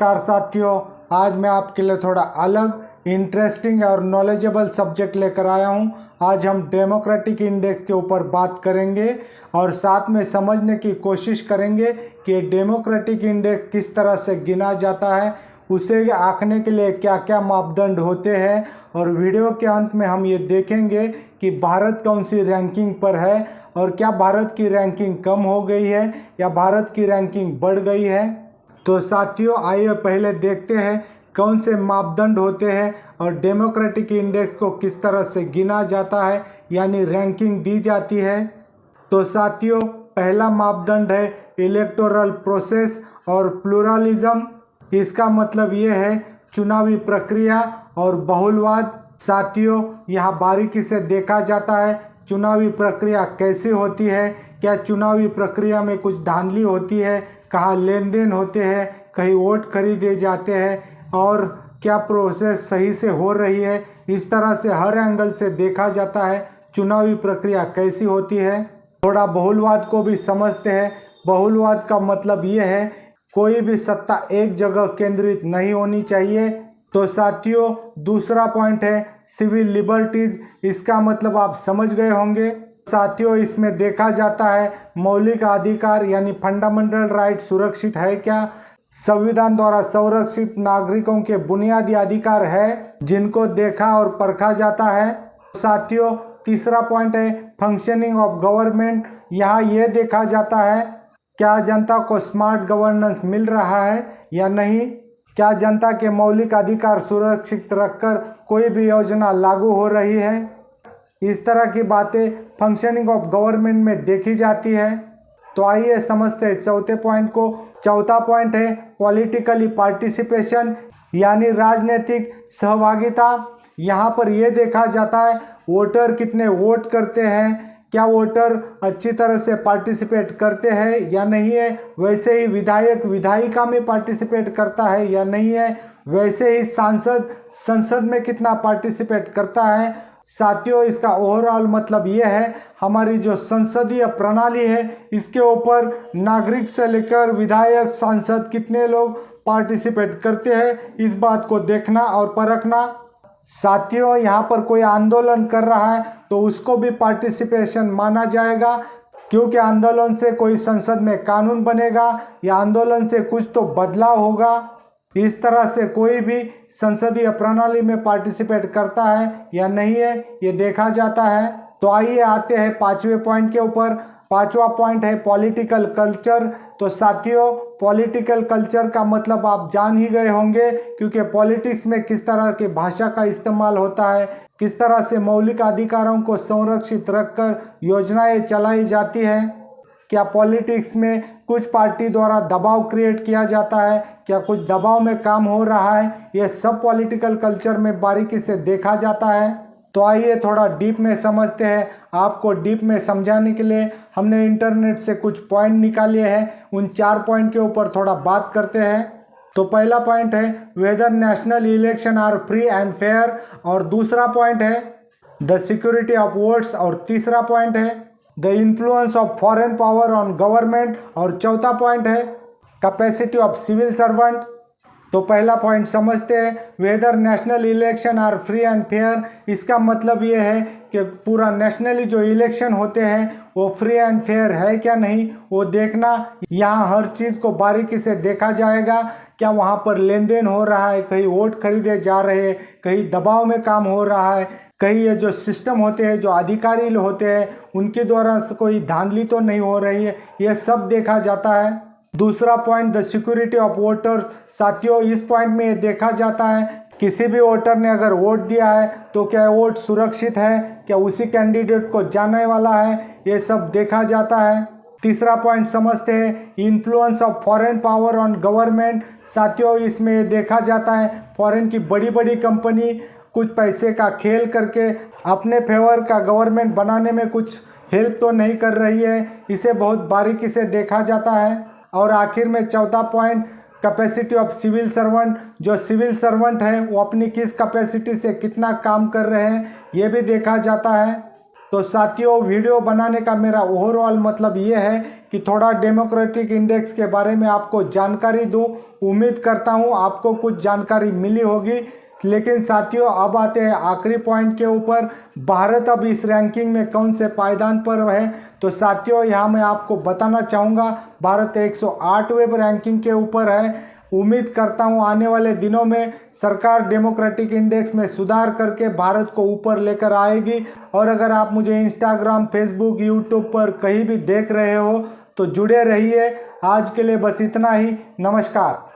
नमस्कार साथियों, आज मैं आपके लिए थोड़ा अलग इंटरेस्टिंग और नॉलेजेबल सब्जेक्ट लेकर आया हूं। आज हम डेमोक्रेटिक इंडेक्स के ऊपर बात करेंगे और साथ में समझने की कोशिश करेंगे कि डेमोक्रेटिक इंडेक्स किस तरह से गिना जाता है, उसे आंकने के लिए क्या क्या मापदंड होते हैं और वीडियो के अंत में हम ये देखेंगे कि भारत कौन सी रैंकिंग पर है और क्या भारत की रैंकिंग कम हो गई है या भारत की रैंकिंग बढ़ गई है। तो साथियों, आइए पहले देखते हैं कौन से मापदंड होते हैं और डेमोक्रेटिक इंडेक्स को किस तरह से गिना जाता है यानी रैंकिंग दी जाती है। तो साथियों, पहला मापदंड है इलेक्टोरल प्रोसेस और प्लूरलिज्म। इसका मतलब ये है चुनावी प्रक्रिया और बहुलवाद। साथियों, यहाँ बारीकी से देखा जाता है चुनावी प्रक्रिया कैसे होती है, क्या चुनावी प्रक्रिया में कुछ धांधली होती है, कहाँ लेन देन होते हैं, कहीं वोट खरीदे जाते हैं और क्या प्रोसेस सही से हो रही है। इस तरह से हर एंगल से देखा जाता है चुनावी प्रक्रिया कैसी होती है। थोड़ा बहुलवाद को भी समझते हैं। बहुलवाद का मतलब ये है कोई भी सत्ता एक जगह केंद्रित नहीं होनी चाहिए। तो साथियों, दूसरा पॉइंट है सिविल लिबर्टीज। इसका मतलब आप समझ गए होंगे। साथियों, इसमें देखा जाता है मौलिक अधिकार यानी फंडामेंटल राइट सुरक्षित है क्या, संविधान द्वारा संरक्षित नागरिकों के बुनियादी अधिकार है जिनको देखा और परखा जाता है। साथियों, तीसरा पॉइंट है फंक्शनिंग ऑफ गवर्नमेंट। यहाँ ये देखा जाता है क्या जनता को स्मार्ट गवर्नेंस मिल रहा है या नहीं, क्या जनता के मौलिक अधिकार सुरक्षित रखकर कोई भी योजना लागू हो रही है। इस तरह की बातें फंक्शनिंग ऑफ गवर्नमेंट में देखी जाती है। तो आइए समझते हैं चौथे पॉइंट को। चौथा पॉइंट है पॉलिटिकली पार्टिसिपेशन यानी राजनीतिक सहभागिता। यहाँ पर यह देखा जाता है वोटर कितने वोट करते हैं, क्या वोटर अच्छी तरह से पार्टिसिपेट करते हैं या नहीं है। वैसे ही विधायक विधायिका में पार्टिसिपेट करता है या नहीं है। वैसे ही सांसद संसद में कितना पार्टिसिपेट करता है। साथियों, इसका ओवरऑल मतलब ये है हमारी जो संसदीय प्रणाली है इसके ऊपर नागरिक से लेकर विधायक सांसद कितने लोग पार्टिसिपेट करते हैं, इस बात को देखना और परखना। साथियों, यहाँ पर कोई आंदोलन कर रहा है तो उसको भी पार्टिसिपेशन माना जाएगा, क्योंकि आंदोलन से कोई संसद में कानून बनेगा या आंदोलन से कुछ तो बदलाव होगा। इस तरह से कोई भी संसदीय प्रणाली में पार्टिसिपेट करता है या नहीं है ये देखा जाता है। तो आइए आते हैं पांचवें पॉइंट के ऊपर। पांचवा पॉइंट है पॉलिटिकल कल्चर। तो साथियों, पॉलिटिकल कल्चर का मतलब आप जान ही गए होंगे, क्योंकि पॉलिटिक्स में किस तरह की भाषा का इस्तेमाल होता है, किस तरह से मौलिक अधिकारों को संरक्षित रखकर योजनाएं चलाई जाती है। क्या पॉलिटिक्स में कुछ पार्टी द्वारा दबाव क्रिएट किया जाता है, क्या कुछ दबाव में काम हो रहा है, यह सब पॉलिटिकल कल्चर में बारीकी से देखा जाता है। तो आइए थोड़ा डीप में समझते हैं। आपको डीप में समझाने के लिए हमने इंटरनेट से कुछ पॉइंट निकाले हैं। उन 4 पॉइंट के ऊपर थोड़ा बात करते हैं। तो पहला पॉइंट है whether national election are free and fair, और दूसरा पॉइंट है द सिक्योरिटी ऑफ वोट्स, और तीसरा पॉइंट है the influence of foreign power on government, और चौथा पॉइंट है कैपेसिटी ऑफ सिविल सर्वेंट। तो पहला पॉइंट समझते हैं whether national election are free and fair. इसका मतलब ये है कि पूरा नेशनली जो इलेक्शन होते हैं वो फ्री एंड फेयर है क्या नहीं, वो देखना। यहाँ हर चीज़ को बारीकी से देखा जाएगा। क्या वहाँ पर लेन देन हो रहा है, कहीं वोट खरीदे जा रहे हैं, कहीं दबाव में काम हो रहा है, कहीं ये जो सिस्टम होते हैं जो अधिकारी होते हैं उनके द्वारा कोई धांधली तो नहीं हो रही है, ये सब देखा जाता है। दूसरा point the security of voters. साथियों, इस पॉइंट में ये देखा जाता है किसी भी वोटर ने अगर वोट दिया है तो क्या वोट सुरक्षित है, क्या उसी कैंडिडेट को जाने वाला है, ये सब देखा जाता है। तीसरा पॉइंट समझते हैं influence of foreign power on government. साथियों, इसमें देखा जाता है फॉरेन की बड़ी बड़ी कंपनी कुछ पैसे का खेल करके अपने फेवर का गवर्नमेंट बनाने में कुछ हेल्प तो नहीं कर रही है, इसे बहुत बारीकी से देखा जाता है। और आखिर में चौथा point capacity of civil servant. जो सिविल सर्वेंट है वो अपनी किस कैपेसिटी से कितना काम कर रहे हैं ये भी देखा जाता है। तो साथियों, वीडियो बनाने का मेरा ओवरऑल मतलब ये है कि थोड़ा डेमोक्रेटिक इंडेक्स के बारे में आपको जानकारी दूं। उम्मीद करता हूं आपको कुछ जानकारी मिली होगी। लेकिन साथियों, अब आते हैं आखिरी पॉइंट के ऊपर, भारत अब इस रैंकिंग में कौन से पायदान पर है। तो साथियों, यहाँ मैं आपको बताना चाहूँगा, भारत 108वें रैंकिंग के ऊपर है। उम्मीद करता हूं आने वाले दिनों में सरकार डेमोक्रेटिक इंडेक्स में सुधार करके भारत को ऊपर लेकर आएगी। और अगर आप मुझे इंस्टाग्राम, फेसबुक, यूट्यूब पर कहीं भी देख रहे हो तो जुड़े रहिए। आज के लिए बस इतना ही। नमस्कार।